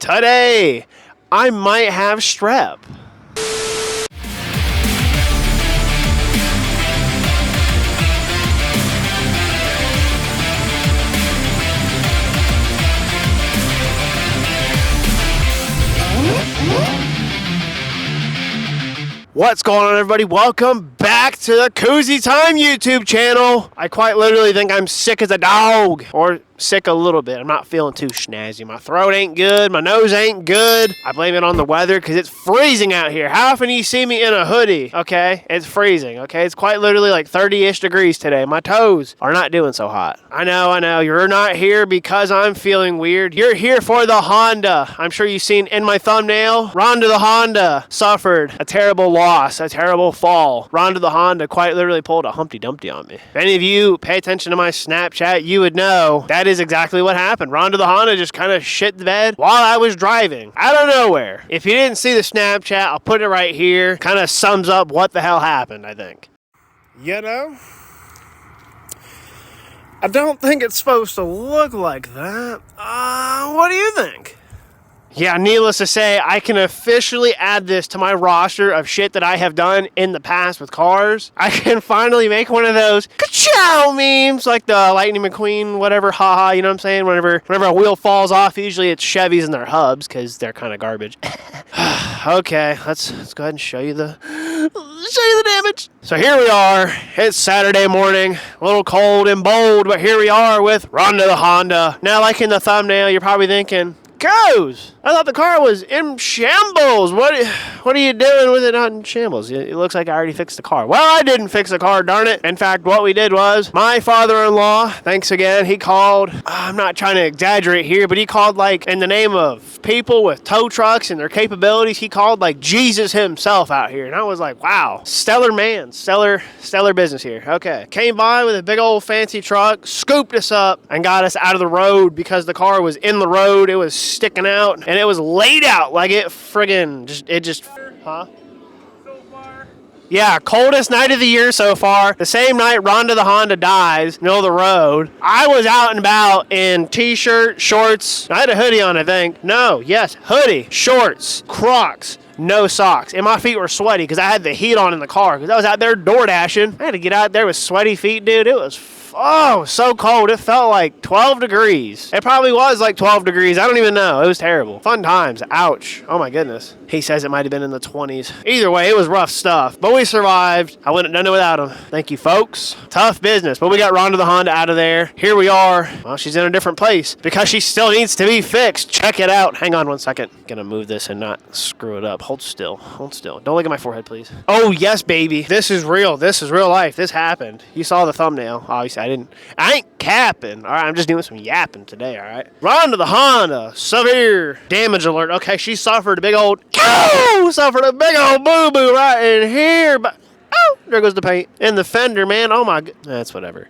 Today, I might have strep. What's going on, everybody? Welcome back to the Cozy Time YouTube channel. I quite literally think I'm sick as a dog, or sick a little bit. I'm not feeling too snazzy. My throat ain't good. My nose ain't good. I blame it on the weather because it's freezing out here. How often do you see me in a hoodie? Okay, it's freezing. Okay, it's quite literally like 30-ish degrees today. My toes are not doing so hot. I know. You're not here because I'm feeling weird. You're here for the Honda. I'm sure you've seen in my thumbnail, Rhonda the Honda suffered a terrible loss, a terrible fall. Rhonda the Honda quite literally pulled a Humpty Dumpty on me. If any of you pay attention to my Snapchat, you would know that is exactly what happened. Rhonda the Honda just kind of shit the bed while I was driving out of nowhere. If you didn't see the Snapchat, I'll put it right here. Kind of sums up what the hell happened, I think. You know, I don't think it's supposed to look like that. What do you think? Yeah, needless to say, I can officially add this to my roster of shit that I have done in the past with cars. I can finally make one of those ka-chow memes, like the Lightning McQueen, whatever, haha, you know what I'm saying? Whenever a wheel falls off, usually it's Chevys and their hubs, because they're kind of garbage. Okay, let's go ahead and show you the damage. So here we are. It's Saturday morning, a little cold and bold, but here we are with Rhonda the Honda. Now, like in the thumbnail, you're probably thinking, goes. I thought the car was in shambles. What are you doing with it not in shambles? It looks like I already fixed the car. Well, I didn't fix the car, darn it. In fact, what we did was my father-in-law, thanks again, he called, I'm not trying to exaggerate here, but he called like in the name of people with tow trucks and their capabilities, he called like Jesus himself out here. And I was like, wow, stellar man, stellar business here. Okay. Came by with a big old fancy truck, scooped us up and got us out of the road because the car was in the road. It was sticking out and it was laid out like it friggin' just huh? So far. Yeah, coldest night of the year so far. The same night Rhonda the Honda dies, middle of the road. I was out and about in t-shirt, shorts. I had a hoodie on, I think. No, yes, hoodie, shorts, Crocs. No socks. And my feet were sweaty because I had the heat on in the car because I was out there door dashing. I had to get out there with sweaty feet, dude. It was so cold. It felt like 12 degrees. It probably was like 12 degrees. I don't even know. It was terrible. Fun times. Ouch. Oh my goodness. He says it might have been in the 20s. Either way, it was rough stuff. But we survived. I wouldn't have done it without him. Thank you, folks. Tough business. But we got Rhonda the Honda out of there. Here we are. Well, she's in a different place because she still needs to be fixed. Check it out. Hang on one second. Gonna move this and not screw it up. Hold still. Hold still. Don't look at my forehead, please. Oh, yes, baby. This is real. This is real life. This happened. You saw the thumbnail. Obviously, I ain't capping. All right, I'm just doing some yapping today, all right? Rhonda the Honda, severe damage alert. Okay, she suffered a big old, boo-boo right in here, but, oh, there goes the paint. And the fender, man, oh my, that's whatever.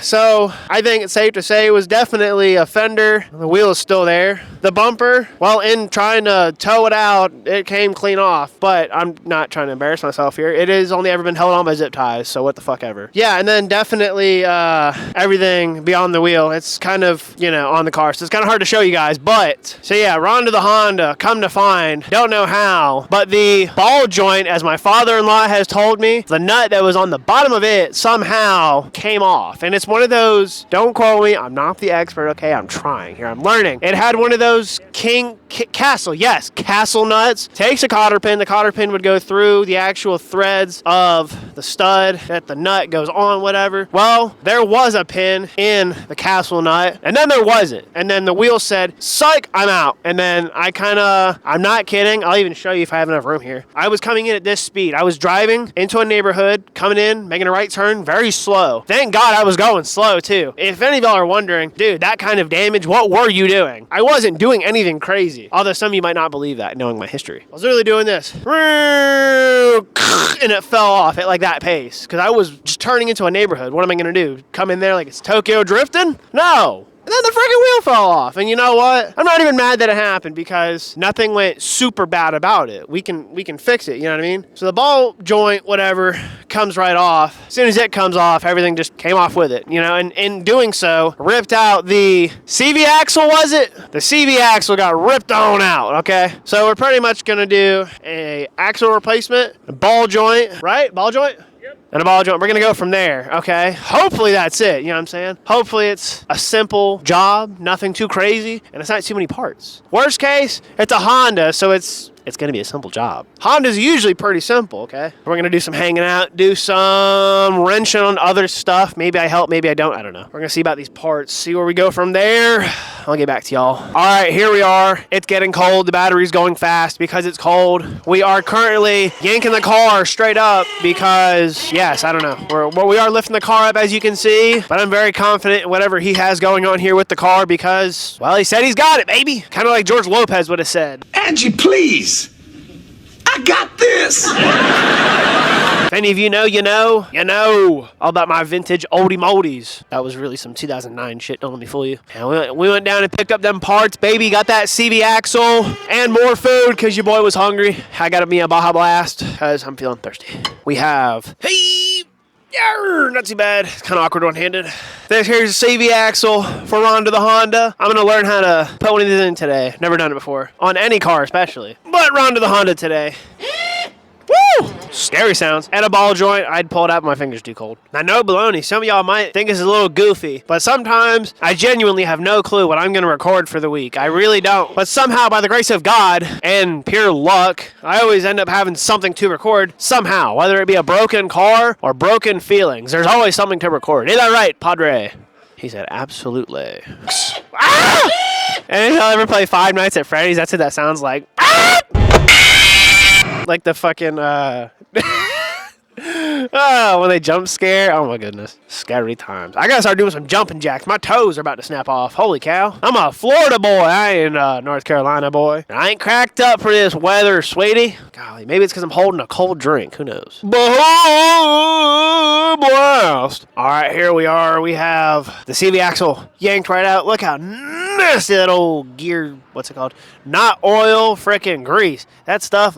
So, I think it's safe to say it was definitely a fender. The wheel is still there. The bumper, well, in trying to tow it out, it came clean off. But I'm not trying to embarrass myself here. It has only ever been held on by zip ties, so what the fuck ever. Yeah, and then definitely everything beyond the wheel. It's kind of, on the car, so it's kind of hard to show you guys. But, so yeah, Rhonda the Honda, come to find, don't know how, but the ball joint, as my father-in-law has told me, the nut that was on the bottom of it somehow came off. And it's one of those, don't quote me, I'm not the expert, okay, I'm trying here, I'm learning. It had one of those castle nuts. Takes a cotter pin, the cotter pin would go through the actual threads of the stud that the nut goes on, whatever. Well, there was a pin in the castle nut, and then there wasn't. And then the wheel said, psych, I'm out. And then I'm not kidding, I'll even show you if I have enough room here. I was coming in at this speed. I was driving into a neighborhood, coming in, making a right turn, very slow. Thank God I was going slow too. If any of y'all are wondering, dude, that kind of damage, what were you doing? I wasn't doing anything crazy. Although some of you might not believe that, knowing my history. I was literally doing this. And it fell off at like that pace. Because I was just turning into a neighborhood. What am I going to do? Come in there like it's Tokyo drifting? No. And then the freaking wheel fell off. And you know what? I'm not even mad that it happened because nothing went super bad about it. We can fix it, you know what I mean? So the ball joint, whatever, comes right off. As soon as it comes off, everything just came off with it, you know? And in doing so, ripped out the CV axle, was it? The CV axle got ripped on out, okay? So we're pretty much going to do a axle replacement, a ball joint, right? Ball joint? And a ball joint. We're going to go from there, okay? Hopefully that's it, you know what I'm saying? Hopefully it's a simple job, nothing too crazy, and it's not too many parts. Worst case, it's a Honda, so it's going to be a simple job. Honda's usually pretty simple, okay? We're going to do some hanging out, do some wrenching on other stuff. Maybe I help, maybe I don't know. We're going to see about these parts, see where we go from there. I'll get back to y'all. All right, here we are. It's getting cold. The battery's going fast because it's cold. We are currently yanking the car straight up because, yes, I don't know. We are lifting the car up, as you can see, but I'm very confident in whatever he has going on here with the car because, well, he said he's got it, baby. Kind of like George Lopez would have said. Angie, please. I got this. If any of you know, you know. You know all about my vintage oldie moldies. That was really some 2009 shit. Don't let me fool you. And we went down and picked up them parts, baby. Got that CV axle and more food because your boy was hungry. I got me a Baja Blast because I'm feeling thirsty. We have, hey, not too bad. It's kind of awkward one-handed. Here's a CV axle for Rhonda the Honda. I'm going to learn how to put one of these in today. Never done it before. On any car, especially. But Rhonda the Honda today. Woo! Scary sounds. And a ball joint. I'd pull it out, but my finger's too cold. Now, no baloney. Some of y'all might think it's a little goofy, but sometimes I genuinely have no clue what I'm going to record for the week. I really don't. But somehow, by the grace of God and pure luck, I always end up having something to record somehow, whether it be a broken car or broken feelings. There's always something to record. Ain't that right, Padre? He said, absolutely. Ah! And y'all ever play Five Nights at Freddy's? That's what that sounds like. Ah! Like the fucking, when they jump scare. Oh my goodness. Scary times. I gotta start doing some jumping jacks. My toes are about to snap off. Holy cow. I'm a Florida boy. I ain't a North Carolina boy. I ain't cracked up for this weather, sweetie. Golly, maybe it's because I'm holding a cold drink. Who knows? Blast. All right, here we are. We have the CV axle yanked right out. Look how nasty that old gear, what's it called? Not oil, frickin' grease. That stuff,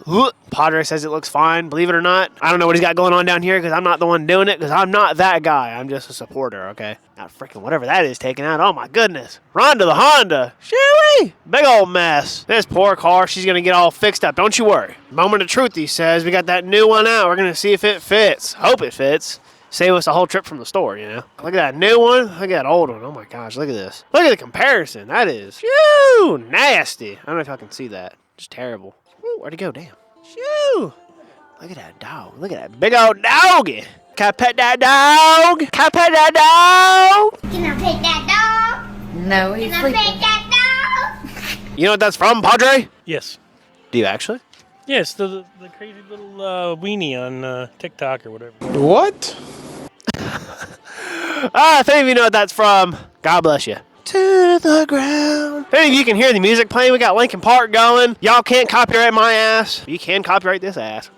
Padre says it looks fine. Believe it or not, I don't know what he's got going on down here because I'm not the one doing it because I'm not that guy. I'm just a supporter, okay? Not frickin' whatever that is taking out. Oh my goodness. Rhonda the Honda. Shoo-wee. Big old mess. This poor car, she's going to get all fixed up. Don't you worry. Moment of truth, he says. We got that new one out. We're going to see if it fits. Hope it fits. Save us a whole trip from the store, you know? Look at that new one. Look at that old one. Oh my gosh, look at this. Look at the comparison. That is, shoo, nasty. I don't know if y'all can see that. Just terrible. Ooh, where'd it go? Damn. Shoo. Look at that dog. Look at that big old doggy. Can I pet that dog? Can I pet that dog? Can I pet that dog? No, he's Can I sleeping. pet that dog? You know what that's from, Padre? Yes. Do you actually? Yes, the crazy little weenie on TikTok or whatever. What? If any of you know what that's from, God bless you. To the ground. If any of you can hear the music playing, we got Linkin Park going. Y'all can't copyright my ass. You can copyright this ass.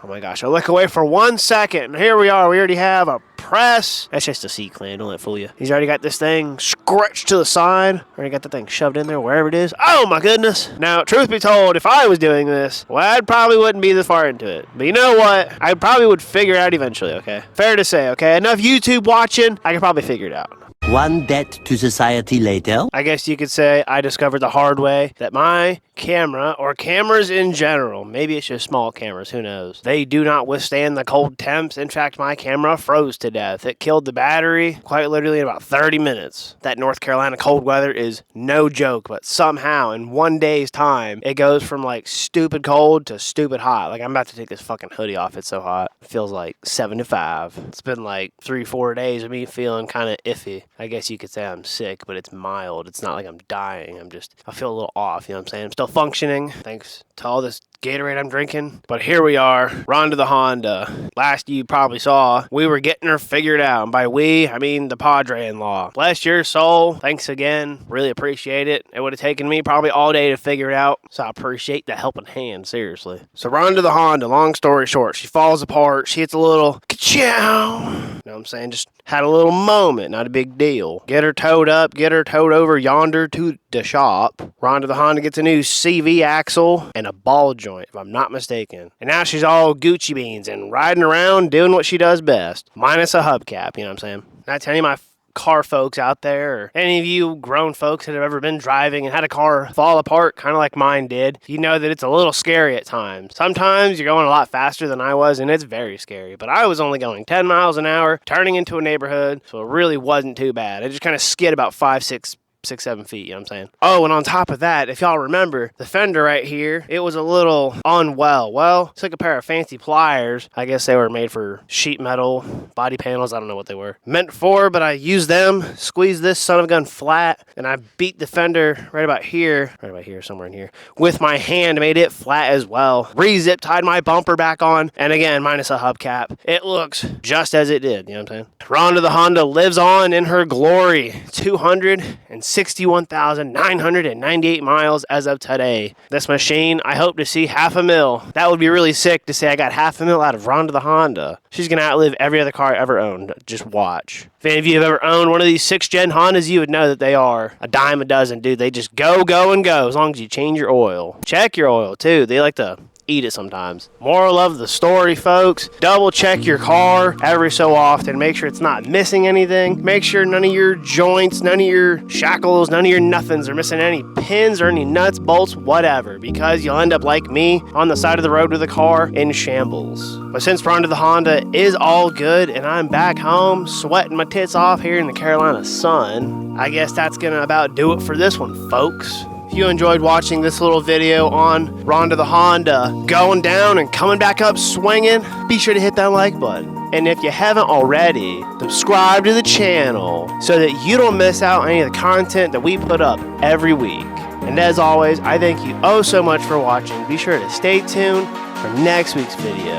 Oh my gosh, I look away for 1 second. And here we are. We already have a press. That's just a C-clan. Don't let it fool you. He's already got this thing stretched to the side. Already got the thing shoved in there wherever it is. Oh my goodness. Now, truth be told, if I was doing this, well, I probably wouldn't be this far into it. But you know what? I probably would figure it out eventually, okay? Fair to say, okay? Enough YouTube watching, I could probably figure it out. One debt to society later. I guess you could say I discovered the hard way that my camera, or cameras in general, maybe it's just small cameras, who knows, they do not withstand the cold temps. In fact, my camera froze to death. It killed the battery quite literally in about 30 minutes. That North Carolina cold weather is no joke, but somehow in 1 day's time, it goes from like stupid cold to stupid hot. Like I'm about to take this fucking hoodie off. It's so hot. It feels like 75. It's been like 3-4 days of me feeling kind of iffy. I guess you could say I'm sick, but it's mild. It's not like I'm dying. I feel a little off, you know what I'm saying? I'm still functioning thanks to all this Gatorade I'm drinking. But here we are, Rhonda the Honda. Last you probably saw, we were getting her figured out. And by we, I mean the Padre-in-law. Bless your soul. Thanks again. Really appreciate it. It would have taken me probably all day to figure it out. So I appreciate the helping hand, seriously. So Rhonda the Honda, long story short, she falls apart. She hits a little ka-chow. You know what I'm saying? Just had a little moment, not a big deal. Get her towed up, get her towed over yonder to the shop. Rhonda the Honda gets a new CV axle and a ball joint, if I'm not mistaken. And now she's all Gucci beans and riding around doing what she does best. Minus a hubcap, you know what I'm saying? Not telling you my car folks out there, or any of you grown folks that have ever been driving and had a car fall apart, kind of like mine did, you know that it's a little scary at times. Sometimes you're going a lot faster than I was, and it's very scary. But I was only going 10 miles an hour, turning into a neighborhood, so it really wasn't too bad. I just kind of skid about 6-7 feet, you know what I'm saying? Oh, and on top of that, if y'all remember, the fender right here, it was a little unwell. Well, took a pair of fancy pliers. I guess they were made for sheet metal, body panels. I don't know what they were meant for, but I used them, squeezed this son of a gun flat, and I beat the fender right about here, somewhere in here, with my hand, made it flat as well. Re-zip tied my bumper back on, and again, minus a hubcap. It looks just as it did, you know what I'm saying? Rhonda the Honda lives on in her glory. 261,998 miles as of today. This machine, I hope to see $500,000. That would be really sick to say I got $500,000 out of Rhonda the Honda. She's going to outlive every other car I ever owned. Just watch. If any of you have ever owned one of these 6th-gen Hondas, you would know that they are a dime a dozen, dude. They just go, and go as long as you change your oil. Check your oil, too. They like to eat it sometimes. Moral of the story, folks, double check your car every so often. Make sure it's not missing anything. Make sure none of your joints, none of your shackles, none of your nothings are missing any pins or any nuts, bolts, whatever, because you'll end up like me on the side of the road with a car in shambles. But since Rhonda the Honda is all good and I'm back home sweating my tits off here in the Carolina sun, I guess that's gonna about do it for this one, folks. If you enjoyed watching this little video on Rhonda the Honda going down and coming back up swinging, be sure to hit that like button. And if you haven't already, subscribe to the channel so that you don't miss out on any of the content that we put up every week. And as always, I thank you oh so much for watching. Be sure to stay tuned for next week's video.